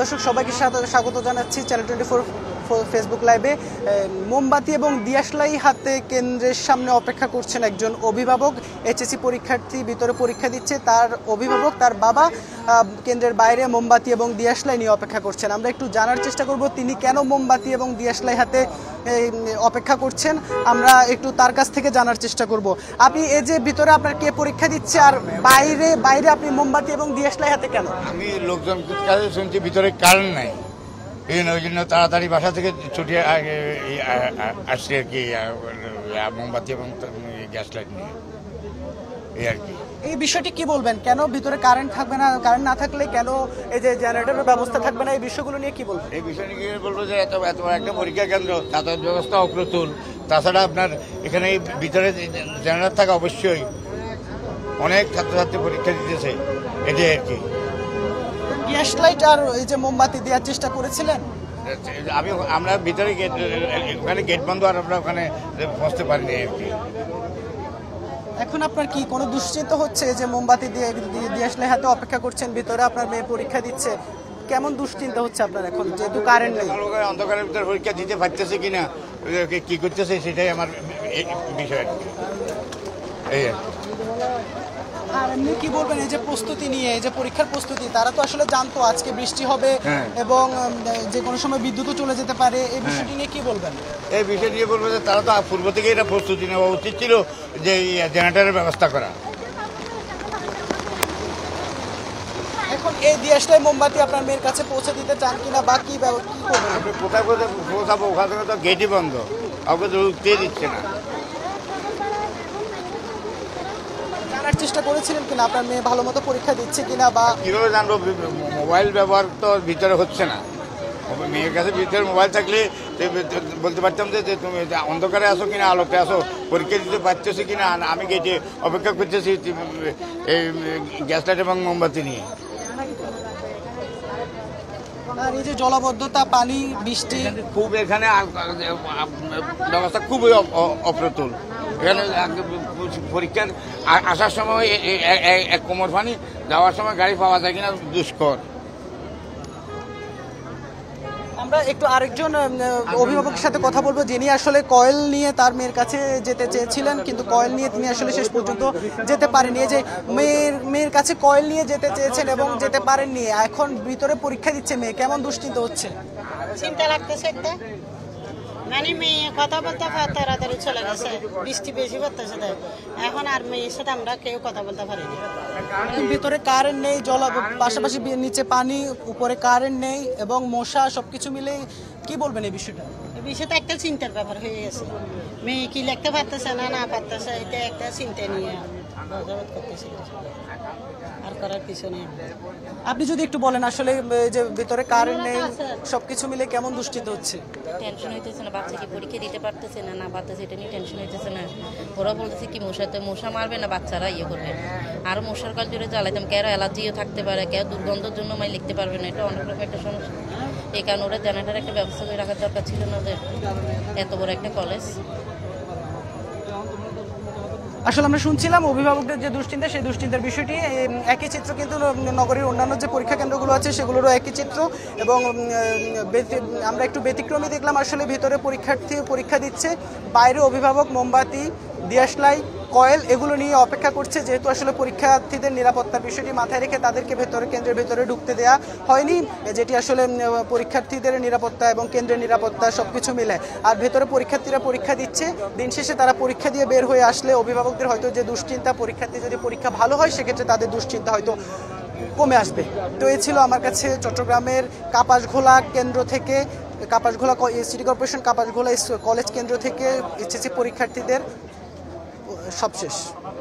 দর্শক সবাইকে স্বাগত জানাচ্ছি চ্যানেল 24 ফেসবুক লাইভে। মোমবাতি এবং দিয়াশলাই হাতে কেন্দ্রের সামনে অপেক্ষা করছেন একজন অভিভাবক। এইচএসসি পরীক্ষার্থী ভিতরে পরীক্ষা দিচ্ছে, তার অভিভাবক তার বাবা কেন্দ্রের বাইরে মোমবাতি এবং দিয়াশলাই নিয়ে অপেক্ষা করছেন। আমরা একটু জানার চেষ্টা করব তিনি কেন মোমবাতি এবং দিয়াশলাই হাতে অপেক্ষা করছেন, আমরা একটু তার কাছ থেকে জানার চেষ্টা করব। আপনি এই যে ভিতরে আপনার কে পরীক্ষা দিচ্ছে আর বাইরে বাইরে আপনি মোমবাতি এবং দিয়াশলাই হাতে কেন? আমি লোকজন কাছে শুনছি ভিতরে কারেন্ট নাই, ওই জন্য তাড়াতাড়ি বাসা থেকে ছুটে আসছে আর কি, মোমবাতি এবং গ্যাস লাইট নিয়ে এই আর কি। এই বিষয়টি কি বলবেন, কেন ভিতরে কারেন্ট থাকবে না, কারেন্ট না থাকলে কেন এই যে জেনারেটরের ব্যবস্থা থাকবে না, এই বিষয়গুলো নিয়ে কি বলবেন? এই বিষয় নিয়ে বলবো যে এত একটা পরীক্ষা কেন্দ্র, যাতায়াত ব্যবস্থা অপ্রতুল, তাছাড়া আপনার এখানে এই ভিতরে জেনারেটর থাকা অবশ্যই, অনেক ছাত্রছাত্রী পরীক্ষা দিতেছে, এটাই আর কি। গ্যাস লাইট আর এই যে মোমবাতি দেওয়ার চেষ্টা করেছিলেন? আমরা ভিতরে গেট, ওখানে গেট বন্ধ, আর আমরা ওখানে বসতে পারিনি আর কি। এখন আপনার কি কোনো দুশ্চিন্তা হচ্ছে যে মোমবাতি দিয়ে দিয়াশলাই হাতে অপেক্ষা করছেন, ভিতরে আপনার মেয়ে পরীক্ষা দিচ্ছে, কেমন দুশ্চিন্তা হচ্ছে আপনার এখন যেহেতু কারেন্ট নেই? অন্ধকারের ভিতরে পরীক্ষা দিতে পারতেছে কিনা, কি করতেছে, সেটাই আমার বিষয় আর কি। এই আর এমনি কি বলবেন এই যে প্রস্তুতি নিয়ে, এই যে পরীক্ষার প্রস্তুতি, তারা তো আসলে জানতো আজকে বৃষ্টি হবে এবং যে কোনো সময় বিদ্যুৎও চলে যেতে পারে, এই বিষয়টি নিয়ে কি বলবেন? এই বিষয় নিয়ে বলবো যে তারা তো পূর্ব থেকে এটা প্রস্তুতি নেওয়া উচিত ছিল, যে জেনারেটরের ব্যবস্থা করা। এখন এই দিয়াশলাই মোমবাতি আপনার মেয়ের কাছে পৌঁছে দিতে চান কিনা বা কি করবেন? কোথায় কোথায় পৌঁছাবো, ওখান থেকে তো গেটই বন্ধ, কাউকে তো ঢুকতেই দিচ্ছে না। জানার চেষ্টা করেছিলেন কিনা আপনার মেয়ে ভালো মতো পরীক্ষা দিচ্ছে কিনা, বা কীভাবে জানবো? মোবাইল ব্যবহার তো ভিতরে হচ্ছে না, মেয়ের কাছে ভিতরে মোবাইল থাকলে বলতে পারতাম যে তুমি অন্ধকারে আসো কিনা আলোতে আসো, পরীক্ষা দিতে পারতেছি কিনা। আমি গেটে অপেক্ষা করতেছি এই গ্যাস লাইট এবং মোমবাতি নিয়ে। আর এই যে জলাবদ্ধতা, পানি, বৃষ্টি, খুব এখানে ব্যবস্থা খুবই অপ্রতুল। এখানে পরীক্ষার আসার সময় এক কোমর পানি, যাওয়ার সময় গাড়ি পাওয়া যায় কিনা দুষ্কর। আমরা একটু আরেকজন অভিভাবকের সাথে কথা বলবো, যিনি আসলে কয়েল নিয়ে তার মেয়ের কাছে যেতে চেয়েছিলেন, কিন্তু কয়েল নিয়ে তিনি আসলে শেষ পর্যন্ত যেতে পারেননি। যে মেয়ের কাছে কয়েল নিয়ে যেতে চেয়েছেন এবং যেতে পারেননি, এখন ভিতরে পরীক্ষা দিচ্ছে মেয়ে, কেমন দুশ্চিন্তা হচ্ছে? চিন্তা লাগতেছে একটা, মানে মেয়ে কথা বলতে তাড়াতাড়ি চলে গেছে, বৃষ্টি বেশি পড়তেছে, এখন আর মেয়ের সাথে আমরা কেউ কথা বলতে পারিনি। ভিতরে কারেন্ট নেই, পাশাপাশি নিচে পানি, উপরে কারেন্ট নেই এবং মশা, সবকিছু মিলে কি বলবেন এই বিষয়টা? এই বিষয়টা একটা চিন্তার ব্যাপার হয়ে গেছে, মেয়ে কি লিখতে পারতেছে না পারতেছে, এটা একটা চিন্তা নিয়ে করতেছে, আর করার কিছু নেই। আপনি যদি একটু বলেন আসলে যে ভিতরে কারেন্ট নেই, সবকিছু মিলে কেমন দুশ্চিন্তা হচ্ছে? টেনশন হইতেছে না, বাচ্চা কি পরীক্ষা দিতে পারতেছে না পারতেছে, এটা নিয়ে টেনশন হইতেছে না। ওরা বলতেছে কি মশা মারবে না, বাচ্চারা ইয়ে করবে, আর মশার কাল জুড়ে জ্বালাইতাম, কেউ অ্যালার্জিও থাকতে পারে, কেউ দুর্গন্ধের জন্য লিখতে পারবে না, এটা অনেক রকম একটা সমস্যা। এই কারণে ওরা জেনারেটর একটা ব্যবস্থা করে রাখার দরকার ছিল না, ওদের এত বড় একটা কলেজ। আসলে আমরা শুনছিলাম অভিভাবকদের যে দুশ্চিন্তা, সেই দুশ্চিন্তার বিষয়টি একই চিত্র কিন্তু নগরীর অন্যান্য যে পরীক্ষা কেন্দ্রগুলো আছে সেগুলোরও একই চিত্র, এবং আমরা একটু ব্যতিক্রমী দেখলাম। আসলে ভিতরে পরীক্ষার্থী পরীক্ষা দিচ্ছে, বাইরে অভিভাবক মোমবাতি, দিয়াশলাই, কয়েল এগুলো নিয়ে অপেক্ষা করছে, যেহেতু আসলে পরীক্ষার্থীদের নিরাপত্তার বিষয়টি মাথায় রেখে তাদেরকে কেন্দ্রের ভেতরে ঢুকতে দেওয়া হয়নি, যেটি আসলে পরীক্ষার্থীদের নিরাপত্তা এবং কেন্দ্রের নিরাপত্তা সবকিছু মিলে। আর ভেতরে পরীক্ষার্থীরা পরীক্ষা দিচ্ছে, দিন শেষে তারা পরীক্ষা দিয়ে বের হয়ে আসলে অভিভাবকদের হয়তো যে দুশ্চিন্তা, পরীক্ষার্থী যদি পরীক্ষা ভালো হয় সেক্ষেত্রে তাদের দুশ্চিন্তা হয়তো কমে আসবে। তো এই ছিল আমার কাছে চট্টগ্রামের কাপাসঘোলা কেন্দ্র থেকে, কাপাসঘোলা সিটি কর্পোরেশন কাপাসঘোলা কলেজ কেন্দ্র থেকে এইচএসসি পরীক্ষার্থীদের সবশেষ।